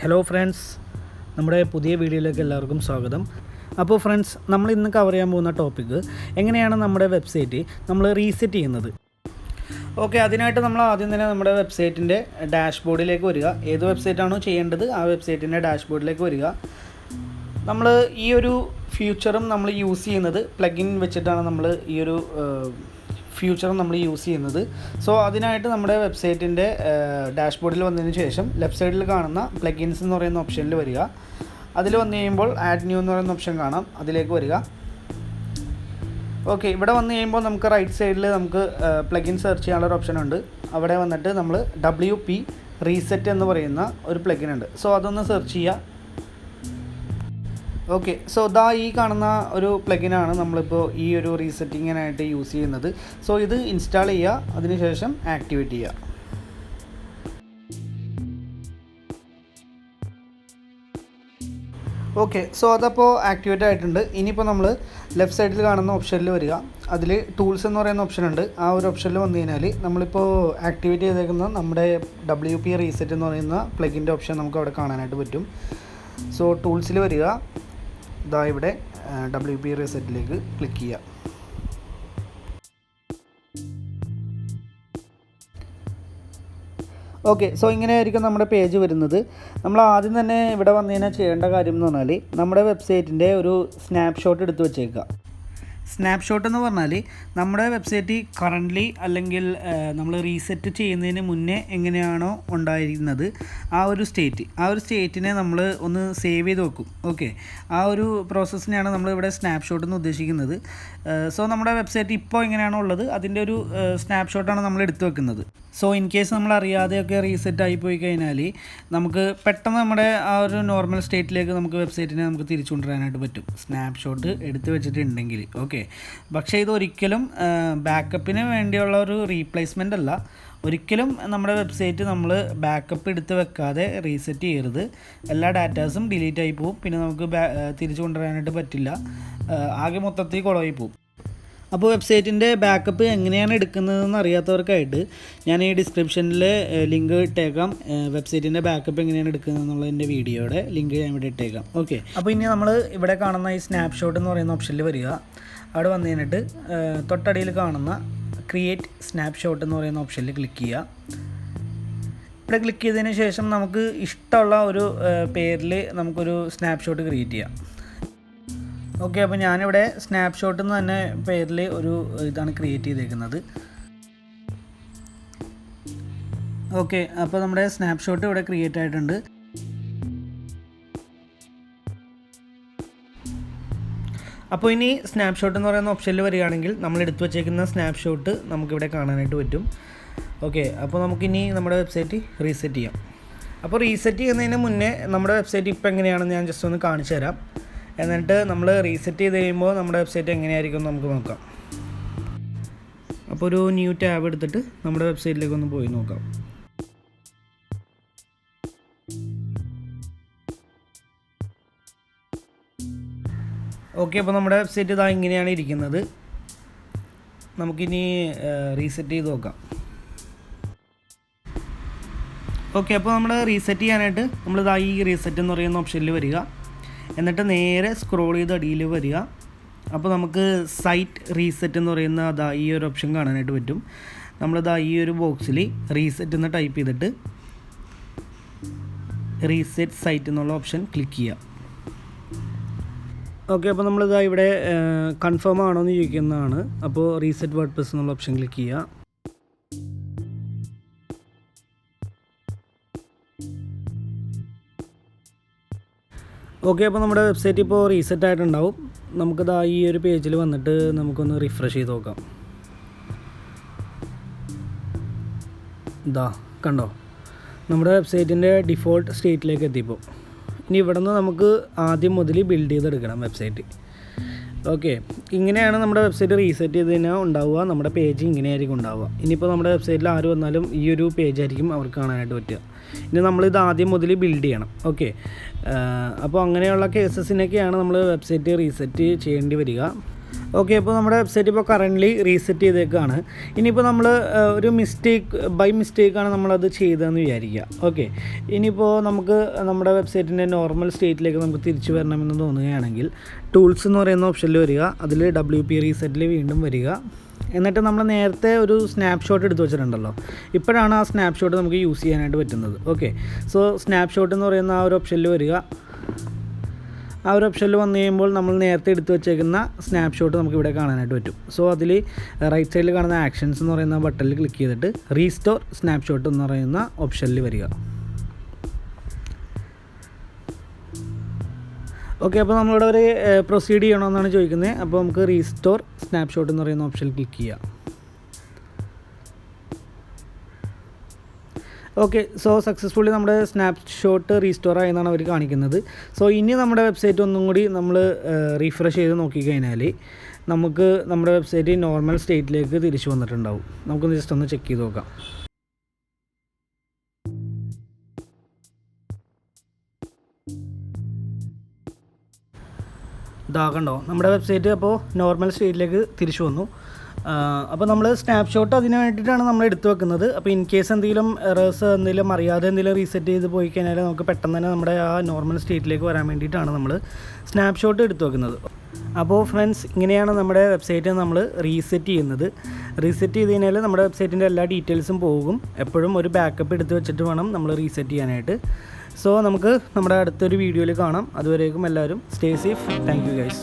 Hello friends, നമ്മുടെ പുതിയ വീഡിയോയിലേക്ക് എല്ലാവർക്കും സ്വാഗതം. അപ്പോൾ ഫ്രണ്ട്സ്, നമ്മൾ ഇന്ന് കവർ ചെയ്യാൻ പോകുന്ന ടോപ്പിക്ക് എങ്ങനെയാണ് നമ്മുടെ വെബ്സൈറ്റ് നമ്മൾ റീസെറ്റ് ചെയ്യുന്നത്. ഓക്കെ, അതിനായിട്ട് നമ്മൾ ആദ്യം തന്നെ നമ്മുടെ വെബ്സൈറ്റിൻ്റെ ഡാഷ്ബോർഡിലേക്ക് വരിക. ഏത് വെബ്സൈറ്റാണോ ചെയ്യേണ്ടത് ആ വെബ്സൈറ്റിൻ്റെ ഡാഷ്ബോർഡിലേക്ക് വരിക. നമ്മൾ ഈ ഒരു ഫീച്ചറും നമ്മൾ യൂസ് ചെയ്യുന്നത് പ്ലഗിൻ വെച്ചിട്ടാണ്. നമ്മൾ ഈ ഒരു ഫ്യൂച്ചറും നമ്മൾ യൂസ് ചെയ്യുന്നത്. സോ അതിനായിട്ട് നമ്മുടെ വെബ്സൈറ്റിൻ്റെ ഡാഷ്ബോർഡിൽ വന്നതിന് ശേഷം ലെഫ്റ്റ് സൈഡിൽ കാണുന്ന പ്ലഗിൻസ് എന്ന് പറയുന്ന ഓപ്ഷനിൽ വരിക. അതിൽ വന്നു കഴിയുമ്പോൾ ആഡ് ന്യൂ എന്ന് പറയുന്ന ഓപ്ഷൻ കാണാം, അതിലേക്ക് വരിക. ഓക്കെ, ഇവിടെ വന്നു കഴിയുമ്പോൾ നമുക്ക് റൈറ്റ് സൈഡിൽ നമുക്ക് പ്ലഗിൻ സെർച്ച് ചെയ്യാനുള്ള ഒരു ഓപ്ഷൻ ഉണ്ട്. അവിടെ വന്നിട്ട് നമ്മൾ WP റീസെറ്റ് എന്ന് പറയുന്ന ഒരു പ്ലഗിൻ ഉണ്ട്. സോ അതൊന്ന് സെർച്ച് ചെയ്യുക. ഓക്കെ, സോ ഈ കാണുന്ന ഒരു പ്ലഗിനാണ് നമ്മളിപ്പോൾ ഈ ഒരു റീസെറ്റിങ്ങിനായിട്ട് യൂസ് ചെയ്യുന്നത്. സോ ഇത് ഇൻസ്റ്റാൾ ചെയ്യുക, അതിനുശേഷം ആക്ടിവേറ്റ് ചെയ്യുക. ഓക്കെ, സോ അതപ്പോൾ ആക്ടിവേറ്റ് ആയിട്ടുണ്ട്. ഇനിയിപ്പോൾ നമ്മൾ ലെഫ്റ്റ് സൈഡിൽ കാണുന്ന ഓപ്ഷനിൽ വരിക. അതിൽ ടൂൾസ് എന്ന് പറയുന്ന ഓപ്ഷൻ ഉണ്ട്. ആ ഒരു ഓപ്ഷനിൽ വന്നു കഴിഞ്ഞാൽ നമ്മളിപ്പോൾ ആക്ടിവേറ്റ് ചെയ്തേക്കുന്ന നമ്മുടെ WP റീസെറ്റ് എന്ന് പറയുന്ന പ്ലഗിൻ്റെ ഓപ്ഷൻ നമുക്ക് അവിടെ കാണാനായിട്ട് പറ്റും. സോ ടൂൾസിൽ വരിക, ഇവിടെ WP റീസെറ്റിലേക്ക് ക്ലിക്ക് ചെയ്യുക. ഓക്കെ, സോ ഇങ്ങനെയായിരിക്കും നമ്മുടെ പേജ് വരുന്നത്. നമ്മൾ ആദ്യം തന്നെ ഇവിടെ വന്നു കഴിഞ്ഞാൽ ചെയ്യേണ്ട കാര്യം എന്ന് പറഞ്ഞാൽ നമ്മുടെ വെബ്സൈറ്റിൻ്റെ ഒരു സ്നാപ്ഷോട്ട് എടുത്ത് വെച്ചേക്കുക. സ്നാപ്ഷോട്ട് എന്ന് പറഞ്ഞാൽ നമ്മുടെ വെബ്സൈറ്റ് കറൻ്റ്ലി അല്ലെങ്കിൽ നമ്മൾ റീസെറ്റ് ചെയ്യുന്നതിന് മുന്നേ എങ്ങനെയാണോ ഉണ്ടായിരുന്നത് ആ ഒരു സ്റ്റേറ്റിനെ നമ്മൾ ഒന്ന് സേവ് ചെയ്ത് വെക്കും. ഓക്കെ, ആ ഒരു പ്രോസസ്സിനെയാണ് നമ്മളിവിടെ സ്നാപ്ഷോട്ട് എന്ന് ഉദ്ദേശിക്കുന്നത്. സോ നമ്മുടെ വെബ്സൈറ്റ് ഇപ്പോൾ എങ്ങനെയാണോ ഉള്ളത് അതിൻ്റെ ഒരു സ്നാപ്ഷോട്ടാണ് നമ്മൾ എടുത്തു വെക്കുന്നത്. സോ ഇൻ കേസ് നമ്മൾ അറിയാതെയൊക്കെ റീസെറ്റ് ആയിപ്പോയി കഴിഞ്ഞാൽ നമുക്ക് പെട്ടെന്ന് നമ്മുടെ ആ ഒരു നോർമൽ സ്റ്റേറ്റിലേക്ക് നമുക്ക് വെബ്സൈറ്റിനെ നമുക്ക് തിരിച്ചു കൊണ്ടുവരാനായിട്ട് പറ്റും, സ്നാപ്ഷോട്ട് എടുത്ത് വെച്ചിട്ടുണ്ടെങ്കിൽ. ഓക്കെ, പക്ഷേ ഇതൊരിക്കലും ബാക്കപ്പിന് വേണ്ടിയുള്ള ഒരു റീപ്ലേസ്മെൻ്റ് അല്ല. ഒരിക്കലും നമ്മുടെ വെബ്സൈറ്റ് നമ്മൾ ബാക്കപ്പ് എടുത്ത് വെക്കാതെ റീസെറ്റ് ചെയ്യരുത്. എല്ലാ ഡാറ്റാസും ഡിലീറ്റ് ആയി പോവും, പിന്നെ നമുക്ക് തിരിച്ചു കൊണ്ടുവരാനായിട്ട് പറ്റില്ല, ആകെ മൊത്തത്തിൽ കുളമായി പോവും. അപ്പോൾ വെബ്സൈറ്റിൻ്റെ ബാക്കപ്പ് എങ്ങനെയാണ് എടുക്കുന്നതെന്ന് അറിയാത്തവർക്കായിട്ട് ഞാൻ ഈ ഡിസ്ക്രിപ്ഷനിൽ ലിങ്ക് ഇട്ടേക്കാം. വെബ്സൈറ്റിൻ്റെ ബാക്കപ്പ് എങ്ങനെയാണ് എടുക്കുന്നതെന്നുള്ളതിൻ്റെ വീഡിയോയുടെ ലിങ്ക് ഞാൻ ഇവിടെ ഇട്ടേക്കാം. ഓക്കെ, അപ്പോൾ ഇനി നമ്മൾ ഇവിടെ കാണുന്ന ഈ സ്നാപ്ഷോട്ട് എന്ന് പറയുന്ന ഓപ്ഷനിൽ വരിക. അവിടെ വന്നു കഴിഞ്ഞിട്ട് തൊട്ടടിയിൽ കാണുന്ന ക്രിയേറ്റ് സ്നാപ്ഷോട്ട് എന്ന് പറയുന്ന ഓപ്ഷനിൽ ക്ലിക്ക് ചെയ്യുക. ഇവിടെ ക്ലിക്ക് ചെയ്തതിന് ശേഷം നമുക്ക് ഇഷ്ടമുള്ള ഒരു പേരിൽ നമുക്കൊരു സ്നാപ്ഷോട്ട് ക്രിയേറ്റ് ചെയ്യാം. ഓക്കെ, അപ്പോൾ ഞാനിവിടെ സ്നാപ്ഷോട്ട് എന്ന് തന്നെ പേരിൽ ഒരു ഇതാണ് ക്രിയേറ്റ് ചെയ്തേക്കുന്നത്. ഓക്കെ, അപ്പോൾ നമ്മുടെ സ്നാപ്ഷോട്ട് ഇവിടെ ക്രിയേറ്റ് ആയിട്ടുണ്ട്. അപ്പോൾ ഇനി സ്നാപ്ഷോട്ട് എന്ന് പറയുന്ന ഓപ്ഷനിൽ വരികയാണെങ്കിൽ നമ്മൾ എടുത്തു വച്ചേക്കുന്ന സ്നാപ്ഷോട്ട് നമുക്കിവിടെ കാണാനായിട്ട് പറ്റും. ഓക്കെ, അപ്പോൾ നമുക്കിനി നമ്മുടെ വെബ്സൈറ്റ് റീസെറ്റ് ചെയ്യാം. അപ്പോൾ റീസെറ്റ് ചെയ്യുന്നതിന് മുന്നേ നമ്മുടെ വെബ്സൈറ്റ് ഇപ്പോൾ എങ്ങനെയാണെന്ന് ഞാൻ ജസ്റ്റ് ഒന്ന് കാണിച്ചു തരാം. എന്നിട്ട് നമ്മൾ റീസെറ്റ് ചെയ്ത് കഴിയുമ്പോൾ നമ്മുടെ വെബ്സൈറ്റ് എങ്ങനെയായിരിക്കും നമുക്ക് നോക്കാം. അപ്പോൾ ഒരു ന്യൂ ടാബ് എടുത്തിട്ട് നമ്മുടെ വെബ്സൈറ്റിലേക്ക് ഒന്ന് പോയി നോക്കാം. ഓക്കെ, അപ്പോൾ നമ്മുടെ വെബ്സൈറ്റ് ഇതാ ഇങ്ങനെയാണ് ഇരിക്കുന്നത്. നമുക്കിനി റീസെറ്റ് ചെയ്ത് നോക്കാം. ഓക്കെ, അപ്പോൾ നമ്മൾ റീസെറ്റ് ചെയ്യാനായിട്ട് നമ്മളിതാ ഈ റീസെറ്റ് എന്ന് പറയുന്ന ഓപ്ഷനിൽ വരിക. എന്നിട്ട് നേരെ സ്ക്രോൾ ചെയ്ത് അടിയിൽ വരിക. അപ്പോൾ നമുക്ക് സൈറ്റ് റീസെറ്റ് എന്ന് പറയുന്ന ഈ ഒരു ഓപ്ഷൻ കാണാനായിട്ട് പറ്റും. നമ്മളിതാ ഈ ഒരു ബോക്സിൽ റീസെറ്റ് എന്ന് ടൈപ്പ് ചെയ്തിട്ട് റീസെറ്റ് സൈറ്റ് എന്നുള്ള ഓപ്ഷൻ ക്ലിക്ക് ചെയ്യുക. ഓക്കെ, അപ്പോൾ നമ്മളിതാ ഇവിടെ കൺഫേം ആണോ എന്ന് ചോദിക്കുന്നതാണ്. അപ്പോൾ റീസെറ്റ് വേർഡ്പ്രസ് എന്നുള്ള ഓപ്ഷൻ ക്ലിക്ക് ചെയ്യുക. ഓക്കെ, അപ്പോൾ നമ്മുടെ വെബ്സൈറ്റ് ഇപ്പോൾ റീസെറ്റ് ആയിട്ടുണ്ടാവും. നമുക്കിതാ ഈ ഒരു പേജിൽ വന്നിട്ട് നമുക്കൊന്ന് റിഫ്രഷ് ചെയ്ത് നോക്കാം. കണ്ടോ, നമ്മുടെ വെബ്സൈറ്റിൻ്റെ ഡിഫോൾട്ട് സ്റ്റേറ്റിലേക്ക് എത്തിയപ്പോൾ. ഇനി ഇവിടെ നിന്ന് നമുക്ക് ആദ്യം മുതൽ ബിൽഡ് ചെയ്തെടുക്കണം വെബ്സൈറ്റ്. ഓക്കെ, ഇങ്ങനെയാണ് നമ്മുടെ വെബ്സൈറ്റ് റീസെറ്റ് ചെയ്ത് കഴിഞ്ഞാൽ ഉണ്ടാവുക. നമ്മുടെ പേജ് ഇങ്ങനെയായിരിക്കും ഉണ്ടാവുക. ഇനിയിപ്പോൾ നമ്മുടെ വെബ്സൈറ്റിൽ ആര് വന്നാലും ഈ ഒരു പേജായിരിക്കും അവർക്ക് കാണാനായിട്ട് പറ്റുക. ഇനി നമ്മളിത് ആദ്യം മുതൽ ബിൽഡ് ചെയ്യണം. ഓക്കെ, അപ്പോൾ അങ്ങനെയുള്ള കേസസിനൊക്കെയാണ് നമ്മൾ വെബ്സൈറ്റ് റീസെറ്റ് ചെയ്യേണ്ടി വരിക. ഓക്കെ, അപ്പോൾ നമ്മുടെ വെബ്സൈറ്റ് ഇപ്പോൾ കറൻ്റ്ലി റീസെറ്റ് ചെയ്തേക്കാണ്. ഇനിയിപ്പോൾ നമ്മൾ ഒരു ബൈ മിസ്റ്റേക്കാണ് നമ്മളത് ചെയ്തതെന്ന് വിചാരിക്കുക. ഓക്കെ, ഇനിയിപ്പോൾ നമുക്ക് നമ്മുടെ വെബ്സൈറ്റിൻ്റെ നോർമൽ സ്റ്റേറ്റിലേക്ക് നമുക്ക് തിരിച്ചു വരണമെന്ന് തോന്നുകയാണെങ്കിൽ ടൂൾസ് എന്ന് പറയുന്ന ഓപ്ഷനിൽ വരിക, അതിൽ WP റീസെറ്റിൽ വീണ്ടും വരിക. എന്നിട്ട് നമ്മൾ നേരത്തെ ഒരു സ്നാപ്ഷോട്ട് എടുത്ത് വെച്ചിട്ടുണ്ടല്ലോ, ഇപ്പോഴാണ് ആ സ്നാപ്ഷോട്ട് നമുക്ക് യൂസ് ചെയ്യാനായിട്ട് പറ്റുന്നത്. ഓക്കെ, സോ സ്നാപ്ഷോട്ട് എന്ന് പറയുന്ന ആ ഒരു ഓപ്ഷനിൽ വരിക. ആ ഒരു ഓപ്ഷനിൽ വന്നു കഴിയുമ്പോൾ നമ്മൾ നേരത്തെ എടുത്ത് വെച്ചേക്കുന്ന സ്നാപ്ഷോട്ട് നമുക്കിവിടെ കാണാനായിട്ട് പറ്റും. സോ അതിൽ റൈറ്റ് സൈഡിൽ കാണുന്ന ആക്ഷൻസ് എന്ന് പറയുന്ന ബട്ടണിൽ ക്ലിക്ക് ചെയ്തിട്ട് റീസ്റ്റോർ സ്നാപ്ഷോട്ട് എന്ന് പറയുന്ന ഓപ്ഷനിൽ വരിക. ഓക്കെ, അപ്പോൾ നമ്മളിവിടെ ഒരു പ്രൊസീഡ് ചെയ്യണമെന്നാണ് ചോദിക്കുന്നത്. അപ്പോൾ നമുക്ക് റീസ്റ്റോർ സ്നാപ്ഷോട്ട് എന്ന് പറയുന്ന ഓപ്ഷനിൽ ക്ലിക്ക് ചെയ്യാം. ഓക്കെ, സോ സക്സസ്ഫുള്ളി നമ്മുടെ സ്നാപ്ഷോട്ട് റീസ്റ്റോർ ആയെന്നാണ് അവർ കാണിക്കുന്നത്. സോ ഇനി നമ്മുടെ വെബ്സൈറ്റ് ഒന്നും കൂടി നമ്മൾ റീഫ്രഷ് ചെയ്ത് നോക്കിക്കഴിഞ്ഞാൽ നമുക്ക് നമ്മുടെ വെബ്സൈറ്റ് നോർമൽ സ്റ്റേറ്റിലേക്ക് തിരിച്ചു വന്നിട്ടുണ്ടാവും. നമുക്കൊന്ന് ജസ്റ്റ് ഒന്ന് ചെക്ക് ചെയ്ത് നോക്കാം. ഇതാകണ്ടോ, നമ്മുടെ വെബ്സൈറ്റ് അപ്പോൾ നോർമൽ സ്റ്റേറ്റിലേക്ക് തിരിച്ചു വന്നു. അപ്പോൾ നമ്മൾ സ്നാപ്ഷോട്ട് അതിന് വേണ്ടിയിട്ടാണ് നമ്മൾ എടുത്തു വെക്കുന്നത്. അപ്പോൾ ഇൻ കേസ് എന്തെങ്കിലും എറേഴ്സ് എന്തെങ്കിലും അറിയാതെ എന്തെങ്കിലും റീസെറ്റ് ചെയ്ത് പോയി കഴിഞ്ഞാൽ നമുക്ക് പെട്ടെന്ന് തന്നെ നമ്മുടെ ആ നോർമൽ സ്റ്റേറ്റിലേക്ക് വരാൻ വേണ്ടിയിട്ടാണ് നമ്മൾ സ്നാപ്ഷോട്ട് എടുത്തു വെക്കുന്നത്. അപ്പോൾ ഫ്രണ്ട്സ്, ഇങ്ങനെയാണ് നമ്മുടെ വെബ്സൈറ്റ് നമ്മൾ റീസെറ്റ് ചെയ്യുന്നത്. റീസെറ്റ് ചെയ്ത് കഴിഞ്ഞാൽ നമ്മുടെ വെബ്സൈറ്റിൻ്റെ എല്ലാ ഡീറ്റെയിൽസും പോകും. എപ്പോഴും ഒരു ബാക്കപ്പ് എടുത്ത് വെച്ചിട്ട് വേണം നമ്മൾ റീസെറ്റ് ചെയ്യാനായിട്ട്. സോ നമുക്ക് നമ്മുടെ അടുത്തൊരു വീഡിയോയിൽ കാണാം. അതുവരേക്കും എല്ലാവരും stay safe. Thank you guys.